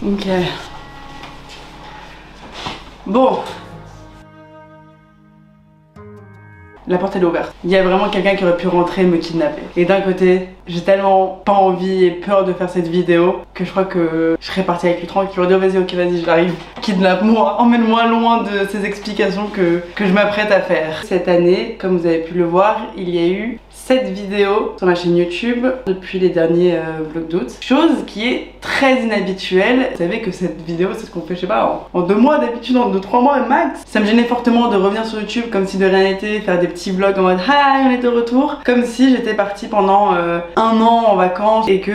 Ok. Bon. La porte elle est ouverte. Il y a vraiment quelqu'un qui aurait pu rentrer et me kidnapper. Et d'un côté, j'ai tellement pas envie et peur de faire cette vidéo que je crois que je serais partie avec lui tranquille. J'aurais dit oh, vas-y, ok, vas-y, j'arrive. Kidnappe-moi, emmène-moi loin de ces explications que je m'apprête à faire. Cette année, comme vous avez pu le voir, il y a eu 7 vidéos sur ma chaîne YouTube depuis les derniers vlogs d'août. Chose qui est très inhabituelle. Vous savez que cette vidéo, c'est ce qu'on fait, je sais pas, en 2 mois d'habitude, en 2-3 mois max. Ça me gênait fortement de revenir sur YouTube comme si de rien n'était, faire des petits vlogs en mode hi, on est de retour. Comme si j'étais partie pendant 1 an en vacances et que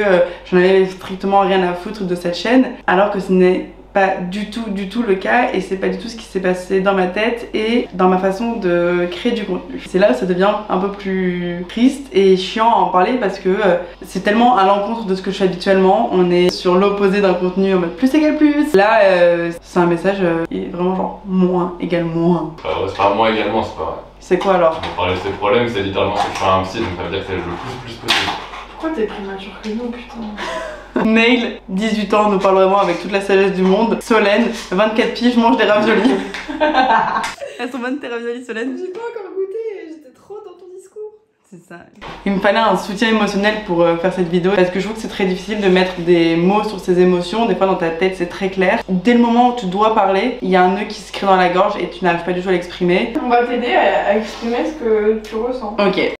j'en avais strictement rien à foutre de cette chaîne. Alors que ce n'est pas du tout le cas et c'est pas du tout ce qui s'est passé dans ma tête et dans ma façon de créer du contenu. C'est là où ça devient un peu plus triste et chiant à en parler parce que c'est tellement à l'encontre de ce que je fais habituellement. On est sur l'opposé d'un contenu en mode plus égale plus. Là c'est un message qui est vraiment genre moins égale moins. C'est pas moins également, c'est pas vrai. C'est quoi alors? On parlait de ces problèmes, c'est littéralement ce que je fais à un psy, donc ça veut dire que c'est le plus possible. Pourquoi t'es plus mature que nous, putain? Nail, 18 ans, nous parle vraiment avec toute la sagesse du monde. Solène, 24 piges, mange des raviolis. Elles sont bonnes tes raviolis, Solène? J'ai pas encore goûté, j'étais trop dans ton discours. C'est ça. Il me fallait un soutien émotionnel pour faire cette vidéo parce que je trouve que c'est très difficile de mettre des mots sur ses émotions. Des fois dans ta tête c'est très clair. Dès le moment où tu dois parler, il y a un nœud qui se crée dans la gorge et tu n'arrives pas du tout à l'exprimer. On va t'aider à exprimer ce que tu ressens. Ok.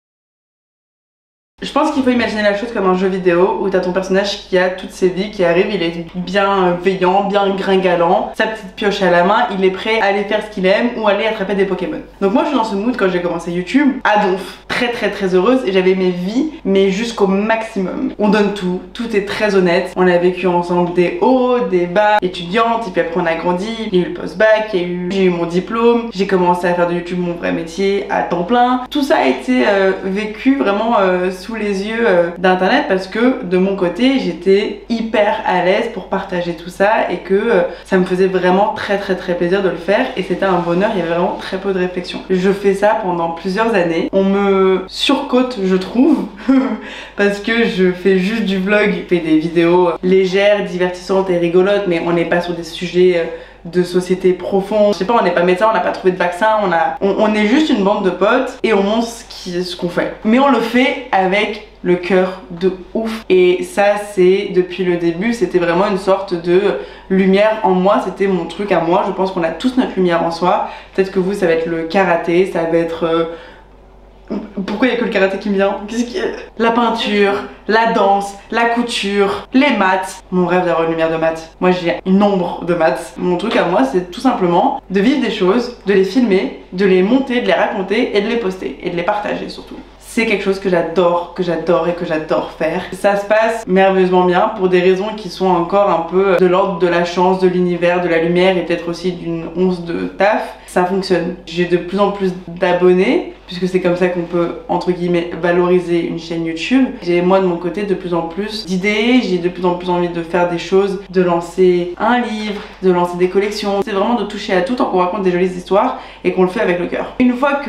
Je pense qu'il faut imaginer la chose comme un jeu vidéo où t'as ton personnage qui a toutes ses vies, qui arrive, il est bienveillant, bien gringalant, sa petite pioche à la main, il est prêt à aller faire ce qu'il aime ou aller attraper des Pokémon. Donc moi je suis dans ce mood quand j'ai commencé YouTube, à donf, très heureuse et j'avais mes vies mais jusqu'au maximum. On donne tout, tout est très honnête, on a vécu ensemble des hauts, des bas, étudiante et puis après on a grandi, il y a eu le post-bac, j'ai eu mon diplôme, j'ai commencé à faire de YouTube mon vrai métier à temps plein. Tout ça a été vécu vraiment sous les yeux d'internet parce que de mon côté j'étais hyper à l'aise pour partager tout ça et que ça me faisait vraiment très plaisir de le faire et c'était un bonheur, il y avait vraiment très peu de réflexion. Je fais ça pendant plusieurs années, on me surcote je trouve parce que je fais juste du vlog, je fais des vidéos légères, divertissantes et rigolotes mais on n'est pas sur des sujets de société profonde. Je sais pas, on n'est pas médecin, on n'a pas trouvé de vaccin, on est juste une bande de potes et on montre ce qu'on fait. Mais on le fait avec le cœur de ouf. Et ça c'est depuis le début, c'était vraiment une sorte de lumière en moi, c'était mon truc à moi. Je pense qu'on a tous notre lumière en soi. Peut-être que vous ça va être le karaté, ça va être... Pourquoi il n'y a que le karaté qui me vient? La peinture, la danse, la couture, les maths. Mon rêve d'avoir une lumière de maths. Moi j'ai une ombre de maths. Mon truc à moi c'est tout simplement de vivre des choses, de les filmer, de les monter, de les raconter et de les poster et de les partager surtout. C'est quelque chose que j'adore faire. Ça se passe merveilleusement bien pour des raisons qui sont encore un peu de l'ordre de la chance, de l'univers, de la lumière et peut-être aussi d'une once de taf. Ça fonctionne. J'ai de plus en plus d'abonnés puisque c'est comme ça qu'on peut entre guillemets valoriser une chaîne YouTube. J'ai moi de mon côté de plus en plus d'idées, j'ai de plus en plus envie de faire des choses, de lancer un livre, de lancer des collections. C'est vraiment de toucher à tout en qu'on raconte des jolies histoires et qu'on le fait avec le cœur. Une fois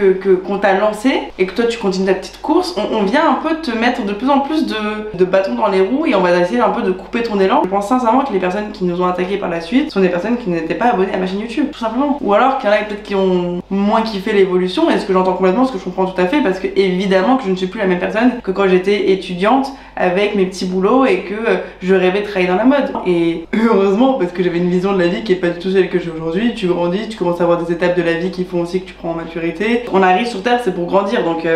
qu'on t'a lancé et que toi tu continues ta petite course, on vient un peu te mettre de plus en plus de bâtons dans les roues et on va essayer un peu de couper ton élan. Je pense sincèrement que les personnes qui nous ont attaqués par la suite sont des personnes qui n'étaient pas abonnées à ma chaîne YouTube, tout simplement. Ou alors qu'il y en a peut-être qui ont moins kiffé l'évolution, et ce que j'entends complètement, ce que je comprends tout à fait, parce que évidemment que je ne suis plus la même personne que quand j'étais étudiante avec mes petits boulots et que je rêvais de travailler dans la mode. Et heureusement, parce que j'avais une vision de la vie qui est pas du tout celle que j'ai aujourd'hui. Tu grandis, tu commences à avoir des étapes de la vie qui font aussi que tu prends en maturité. On arrive sur Terre, c'est pour grandir, donc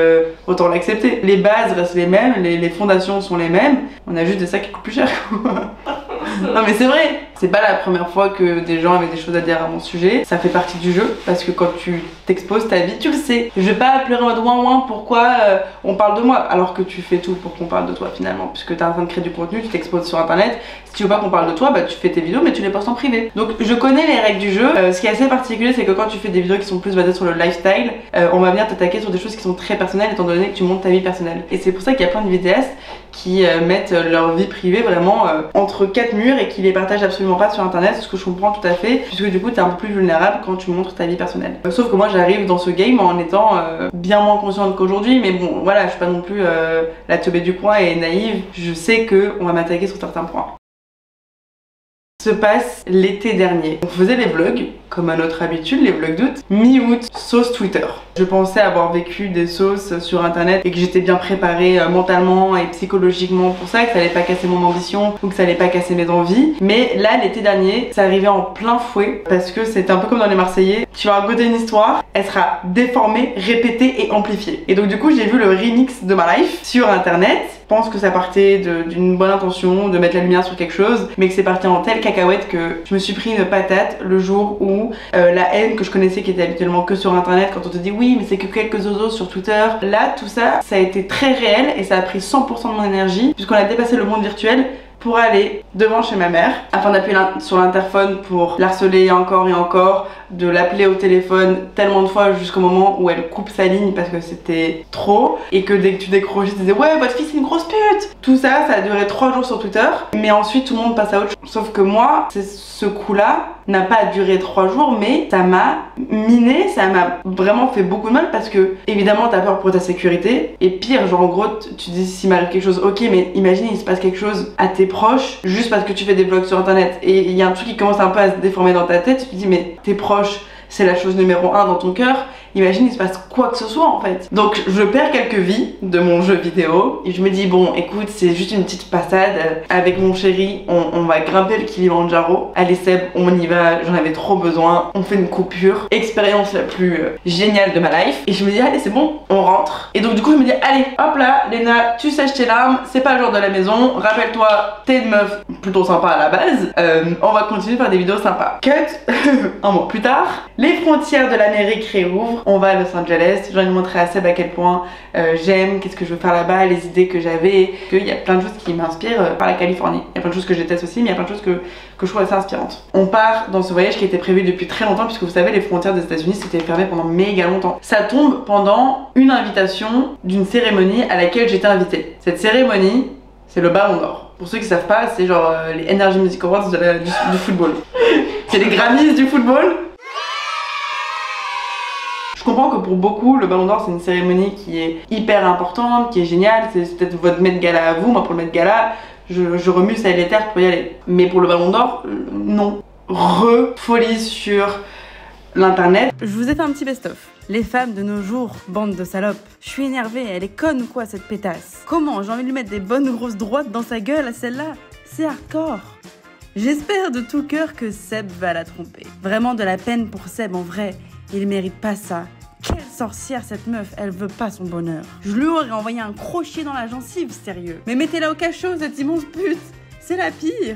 autant l'accepter. Les bases restent les mêmes, les fondations sont les mêmes, on a juste des sacs qui coûtent plus cher. Non mais c'est vrai, c'est pas la première fois que des gens avaient des choses à dire à mon sujet. Ça fait partie du jeu parce que quand tu t'exposes ta vie, tu le sais. Je vais pas pleurer en mode ouin ouin pourquoi on parle de moi alors que tu fais tout pour qu'on parle de toi finalement, puisque t'es en train de créer du contenu, tu t'exposes sur internet. Si tu veux pas qu'on parle de toi, bah tu fais tes vidéos mais tu les postes en privé. Donc je connais les règles du jeu. Ce qui est assez particulier, c'est que quand tu fais des vidéos qui sont plus basées sur le lifestyle, on va venir t'attaquer sur des choses qui sont très personnelles étant donné que tu montres ta vie personnelle. Et c'est pour ça qu'il y a plein de vidéastes qui mettent leur vie privée vraiment entre 4 murs et qui les partagent absolument pas sur internet, ce que je comprends tout à fait, puisque du coup t'es un peu plus vulnérable quand tu montres ta vie personnelle. Sauf que moi j'arrive dans ce game en étant bien moins consciente qu'aujourd'hui, mais bon voilà, je suis pas non plus la teubée du coin et naïve, je sais que on va m'attaquer sur certains points. se passe l'été dernier. On faisait les vlogs, comme à notre habitude, les vlogs d'août. Mi-août, sauce Twitter. Je pensais avoir vécu des sauces sur internet et que j'étais bien préparée mentalement et psychologiquement pour ça, que ça allait pas casser mon ambition ou que ça allait pas casser mes envies. Mais là, l'été dernier, ça arrivait en plein fouet parce que c'était un peu comme dans les Marseillais. Tu vas raconter une histoire, elle sera déformée, répétée et amplifiée. Et donc du coup, j'ai vu le remix de ma life sur internet. Je pense que ça partait d'une bonne intention, de mettre la lumière sur quelque chose, mais que c'est parti en telle cacahuète que je me suis pris une patate le jour où la haine que je connaissais, qui était habituellement que sur internet, quand on te dit oui mais c'est que quelques zozos sur Twitter, là tout ça, ça a été très réel et ça a pris 100% de mon énergie puisqu'on a dépassé le monde virtuel pour aller devant chez ma mère afin d'appuyer sur l'interphone pour l'harceler encore et encore, de l'appeler au téléphone tellement de fois jusqu'au moment où elle coupe sa ligne parce que c'était trop et que dès que tu décrochais tu disais ouais votre fille c'est une grosse pute. Tout ça, ça a duré 3 jours sur Twitter mais ensuite tout le monde passe à autre chose. Sauf que moi, ce coup là n'a pas duré 3 jours mais ça m'a miné, ça m'a vraiment fait beaucoup de mal parce que évidemment t'as peur pour ta sécurité et pire, genre en gros tu dis s'il m'arrive quelque chose ok mais imagine il se passe quelque chose à tes proches juste parce que tu fais des vlogs sur internet et il y a un truc qui commence un peu à se déformer dans ta tête, tu te dis mais tes proches c'est la chose numéro 1 dans ton cœur, imagine il se passe quoi que ce soit en fait. Donc je perds quelques vies de mon jeu vidéo et je me dis bon écoute c'est juste une petite passade, avec mon chéri on va grimper le Kilimanjaro, allez Seb on y va, j'en avais trop besoin, on fait une coupure, expérience la plus géniale de ma life et je me dis allez c'est bon on rentre et donc du coup je me dis allez hop là Léna tu sèches tes larmes, c'est pas le jour de la maison, rappelle-toi t'es une meuf plutôt sympa à la base, on va continuer de faire des vidéos sympas. Cut un mois plus tard, les frontières de l'Amérique réouvrent, on va à Los Angeles, j'ai envie de montrer à Seb à quel point j'aime, qu'est-ce que je veux faire là-bas, les idées que j'avais, qu'il y a plein de choses qui m'inspirent par la Californie. Il y a plein de choses que je déteste aussi, mais il y a plein de choses que je trouve assez inspirantes. On part dans ce voyage qui était prévu depuis très longtemps, puisque vous savez, les frontières des États-Unis c'était fermé pendant méga longtemps. Ça tombe pendant une invitation d'une cérémonie à laquelle j'étais invitée. Cette cérémonie, c'est le Ballon d'Or. Pour ceux qui savent pas, c'est genre les Energy Music Awards du football. C'est les Grammys du football. Je comprends que pour beaucoup, le Ballon d'Or c'est une cérémonie qui est hyper importante, qui est géniale, c'est peut-être votre Met Gala à vous, moi pour le Met Gala, je remue ça et les terres pour y aller. Mais pour le Ballon d'Or, non. Folie sur l'internet. Je vous ai fait un petit best-of. Les femmes de nos jours, bande de salopes. Je suis énervée, elle est conne ou quoi cette pétasse? Comment? J'ai envie de lui mettre des bonnes grosses droites dans sa gueule à celle-là. C'est hardcore. J'espère de tout cœur que Seb va la tromper. Vraiment de la peine pour Seb en vrai. Il mérite pas ça. Quelle sorcière cette meuf, elle veut pas son bonheur. Je lui aurais envoyé un crochet dans la gencive, sérieux. Mais mettez-la au cachot, cette immense pute. C'est la pire.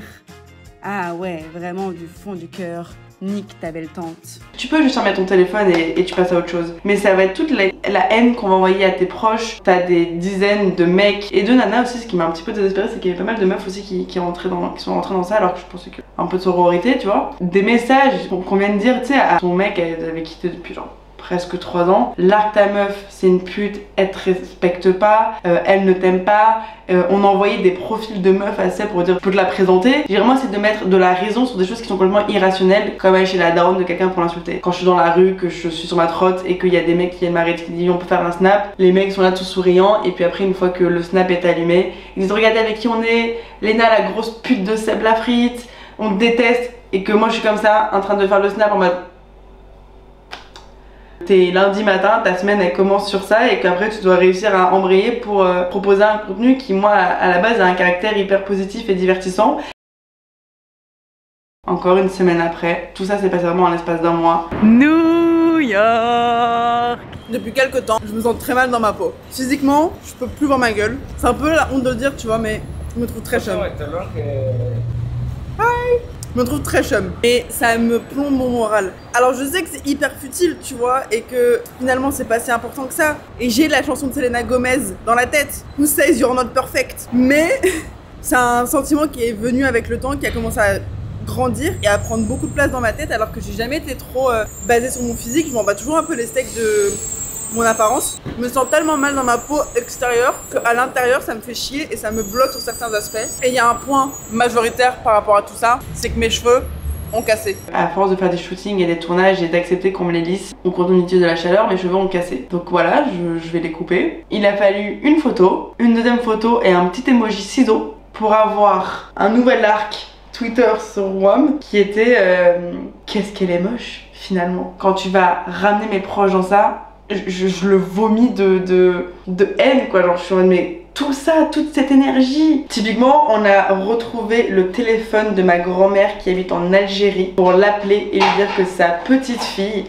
Ah ouais, vraiment du fond du cœur. Nique ta belle tante. Tu peux juste remettre ton téléphone et tu passes à autre chose. Mais ça va être toute la haine qu'on va envoyer à tes proches. T'as des dizaines de mecs et de nanas aussi. Ce qui m'a un petit peu désespérée, c'est qu'il y avait pas mal de meufs aussi qui sont rentrées dans ça, alors que je pensais que un peu de sororité, tu vois. Des messages qu'on vient de dire, tu sais, à ton mec, elle avait quitté depuis genre presque 3 ans. Largue ta meuf, c'est une pute, elle te respecte pas, elle ne t'aime pas. On a envoyé des profils de meufs à Seb pour dire je peux te la présenter. Moi c'est de mettre de la raison sur des choses qui sont complètement irrationnelles, comme aller chez la daronne de quelqu'un pour l'insulter. Quand je suis dans la rue, que je suis sur ma trotte et qu'il y a des mecs qui viennent m'arrêter qui disent on peut faire un snap, les mecs sont là tout souriants et puis après une fois que le snap est allumé, ils disent regardez avec qui on est, Léna la grosse pute de Seb la frite, on te déteste, et que moi je suis comme ça en train de faire le snap en mode t'es lundi matin, ta semaine elle commence sur ça et qu'après tu dois réussir à embrayer pour proposer un contenu qui moi à la base a un caractère hyper positif et divertissant. Encore une semaine après, tout ça s'est passé vraiment en l'espace d'un mois. New York. Depuis quelques temps, je me sens très mal dans ma peau. Physiquement, je peux plus voir ma gueule. C'est un peu la honte de le dire, tu vois, mais je me trouve très chum. Je me trouve très chum et ça me plombe mon moral. Alors je sais que c'est hyper futile, tu vois, et que finalement c'est pas si important que ça. Et j'ai la chanson de Selena Gomez dans la tête, Who Says You're Not Perfect. Mais c'est un sentiment qui est venu avec le temps, qui a commencé à grandir et à prendre beaucoup de place dans ma tête, alors que j'ai jamais été trop basée sur mon physique. Je m'en bats toujours un peu les steaks de mon apparence. Je me sens tellement mal dans ma peau extérieure qu'à l'intérieur ça me fait chier et ça me bloque sur certains aspects. Et il y a un point majoritaire par rapport à tout ça, c'est que mes cheveux ont cassé. À force de faire des shootings et des tournages et d'accepter qu'on me les lisse au contenu de la chaleur, mes cheveux ont cassé. Donc voilà, je vais les couper. Il a fallu une photo, une deuxième photo et un petit emoji ciseau pour avoir un nouvel arc Twitter sur WAM qui était qu'est-ce qu'elle est moche finalement. Quand tu vas ramener mes proches dans ça, je le vomis de haine quoi, genre je suis en mode mais tout ça, toute cette énergie. Typiquement, on a retrouvé le téléphone de ma grand-mère qui habite en Algérie pour l'appeler et lui dire que sa petite fille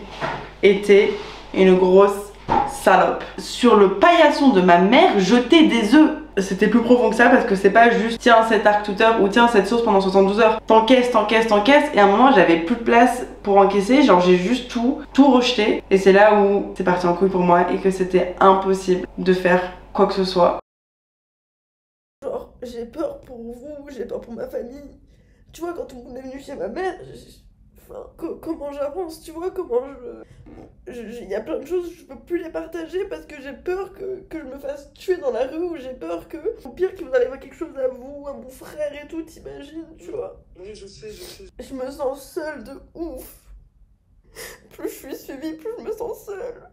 était une grosse salope. Sur le paillasson de ma mère, jeter des œufs. C'était plus profond que ça parce que c'est pas juste tiens cet arc Twitter ou tiens cette sauce pendant 72 heures. T'encaisses et à un moment j'avais plus de place pour encaisser, genre j'ai juste tout rejeté et c'est là où c'est parti en couille pour moi et que c'était impossible de faire quoi que ce soit. Genre j'ai peur pour vous, j'ai peur pour ma famille. Tu vois quand on est venu chez ma mère, enfin, comment j'avance, tu vois, comment il y a plein de choses, je peux plus les partager parce que j'ai peur que je me fasse tuer dans la rue ou j'ai peur que, au pire, qu'il vous arrive quelque chose à vous, à mon frère et tout, t'imagines, tu vois. Oui, je sais. Je me sens seule de ouf. Plus je suis suivie, plus je me sens seule.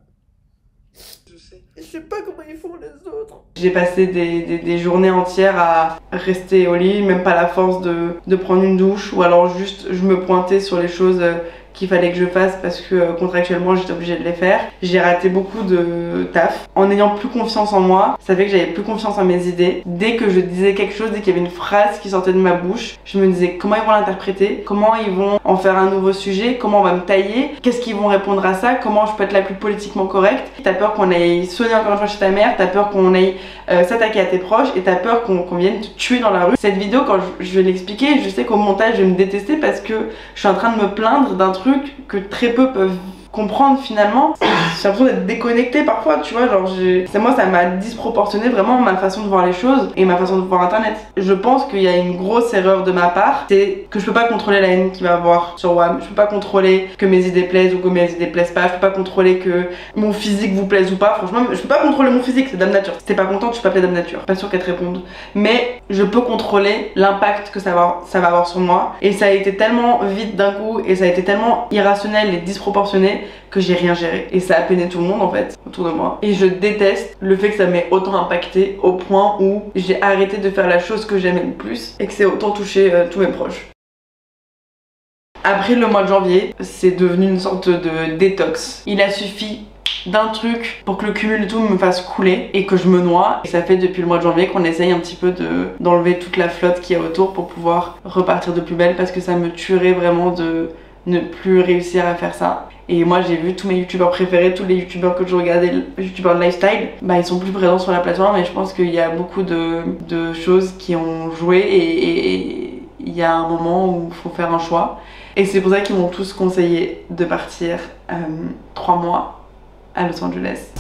Je sais. Et je sais pas comment ils font les autres. J'ai passé des journées entières à rester au lit, même pas la force de prendre une douche ou alors juste je me pointais sur les choses qu'il fallait que je fasse parce que contractuellement j'étais obligée de les faire. J'ai raté beaucoup de taf. En n'ayant plus confiance en moi, ça fait que j'avais plus confiance en mes idées. Dès que je disais quelque chose, dès qu'il y avait une phrase qui sortait de ma bouche, je me disais comment ils vont l'interpréter, comment ils vont en faire un nouveau sujet, comment on va me tailler, qu'est-ce qu'ils vont répondre à ça, comment je peux être la plus politiquement correcte. T'as peur qu'on aille sonner encore une fois chez ta mère, t'as peur qu'on aille s'attaquer à tes proches et t'as peur qu'on vienne te tuer dans la rue. Cette vidéo, quand je vais l'expliquer, je sais qu'au montage je vais me détester parce que je suis en train de me plaindre d'un truc que très peu peuvent comprendre finalement. J'ai l'impression d'être déconnectée parfois, tu vois, genre moi ça m'a disproportionné vraiment ma façon de voir les choses et ma façon de voir internet. Je pense qu'il y a une grosse erreur de ma part, c'est que je peux pas contrôler la haine qu'il va avoir sur WAM, je peux pas contrôler que mes idées plaisent ou que mes idées plaisent pas, je peux pas contrôler que mon physique vous plaise ou pas, franchement je peux pas contrôler mon physique, c'est Dame Nature. Si t'es pas contente, tu peux appeler Dame Nature, pas sûr qu'elle te réponde, mais je peux contrôler l'impact que ça va avoir sur moi et ça a été tellement vite d'un coup et ça a été tellement irrationnel et disproportionné que j'ai rien géré et ça a peiné tout le monde en fait autour de moi et je déteste le fait que ça m'ait autant impacté au point où j'ai arrêté de faire la chose que j'aimais le plus et que c'est autant touché tous mes proches. Après le mois de janvier, c'est devenu une sorte de détox. Il a suffi d'un truc pour que le cumul de tout me fasse couler et que je me noie. Et ça fait depuis le mois de janvier qu'on essaye un petit peu d'enlever toute la flotte qui est autour pour pouvoir repartir de plus belle parce que ça me tuerait vraiment de ne plus réussir à faire ça. Et moi j'ai vu tous mes youtubeurs préférés, tous les youtubeurs que je regardais, les youtubeurs de lifestyle, bah ils sont plus présents sur la plateforme et je pense qu'il y a beaucoup de choses qui ont joué et il y a un moment où il faut faire un choix. Et c'est pour ça qu'ils m'ont tous conseillé de partir 3 mois à Los Angeles.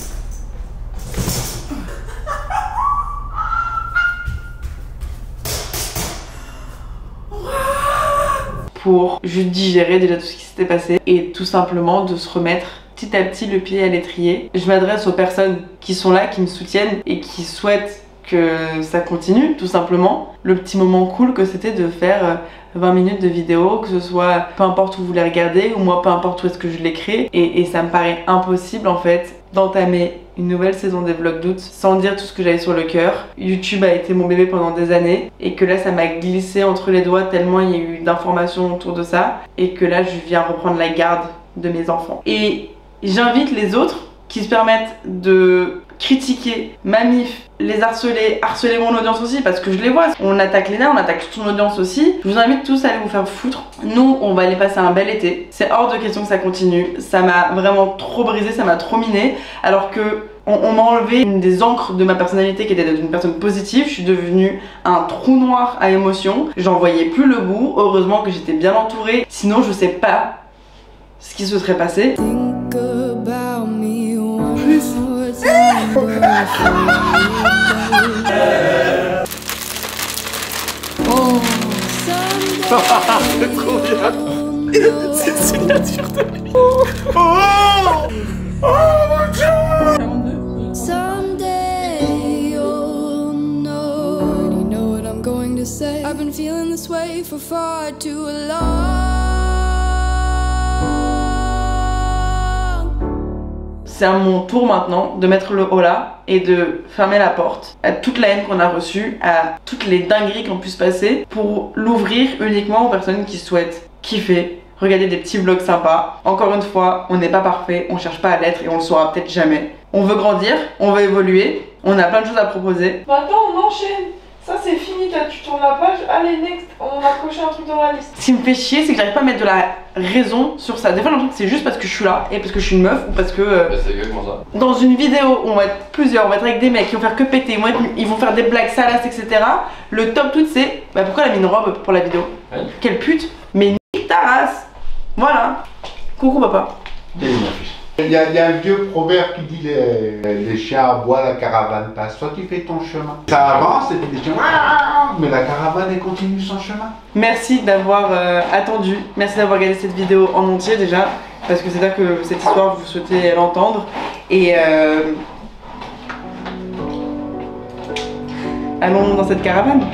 Pour juste digérer déjà tout ce qui s'était passé et tout simplement de se remettre petit à petit le pied à l'étrier. Je m'adresse aux personnes qui sont là, qui me soutiennent et qui souhaitent que ça continue tout simplement. Le petit moment cool que c'était de faire 20 minutes de vidéo, que ce soit peu importe où vous les regardez ou moi peu importe où est-ce que je les crée et ça me paraît impossible en fait d'entamer une nouvelle saison des vlogs d'août sans dire tout ce que j'avais sur le cœur. YouTube a été mon bébé pendant des années et que là ça m'a glissé entre les doigts tellement il y a eu d'informations autour de ça et que là je viens reprendre la garde de mes enfants. Et j'invite les autres qui se permettent de critiquer ma mif, les harceler mon audience aussi parce que je les vois. On attaque Léna, on attaque toute son audience aussi. Je vous invite tous à aller vous faire foutre. Nous, on va aller passer un bel été. C'est hors de question que ça continue. Ça m'a vraiment trop brisé, ça m'a trop miné. Alors que on m'a enlevé une des encres de ma personnalité qui était d'être une personne positive. Je suis devenue un trou noir à émotions. J'en voyais plus le bout. Heureusement que j'étais bien entourée. Sinon, je sais pas ce qui se serait passé. C'est trop bien. C'est une signature de lui. Oh mon Dieu. Someday you'll know. You know what I'm going to say. I've been feeling this way for far too long. c'est à mon tour maintenant de mettre le holà et de fermer la porte à toute la haine qu'on a reçue, à toutes les dingueries qu'on puisse passer, pour l'ouvrir uniquement aux personnes qui souhaitent kiffer, regarder des petits vlogs sympas. Encore une fois, on n'est pas parfait, on cherche pas à l'être et on le saura peut-être jamais. On veut grandir, on veut évoluer, on a plein de choses à proposer. Maintenant, on enchaîne. Ça, c'est fini. Toi, tu tournes la page. Allez, next. On a coché un truc dans la liste. Ce qui me fait chier, c'est que j'arrive pas à mettre de la raison sur ça. Des fois, j'ai l'impression que c'est juste parce que je suis là et parce que je suis une meuf ou parce que. Bah, c'est exactement ça. Dans une vidéo où on va être plusieurs, on va être avec des mecs qui vont faire que péter, ils vont faire des blagues salaces, etc. Le top tout, c'est bah pourquoi elle a mis une robe pour la vidéo? Ouais. Quelle pute! Mais nique ta race! Voilà! Coucou papa! Il y a un vieux proverbe qui dit les chiens aboient, la caravane passe. Toi tu fais ton chemin. Ça avance et puis les chiens, mais la caravane elle continue son chemin. Merci d'avoir attendu, merci d'avoir regardé cette vidéo en entier déjà, parce que c'est-à-dire que cette histoire vous souhaitez l'entendre. Et allons dans cette caravane.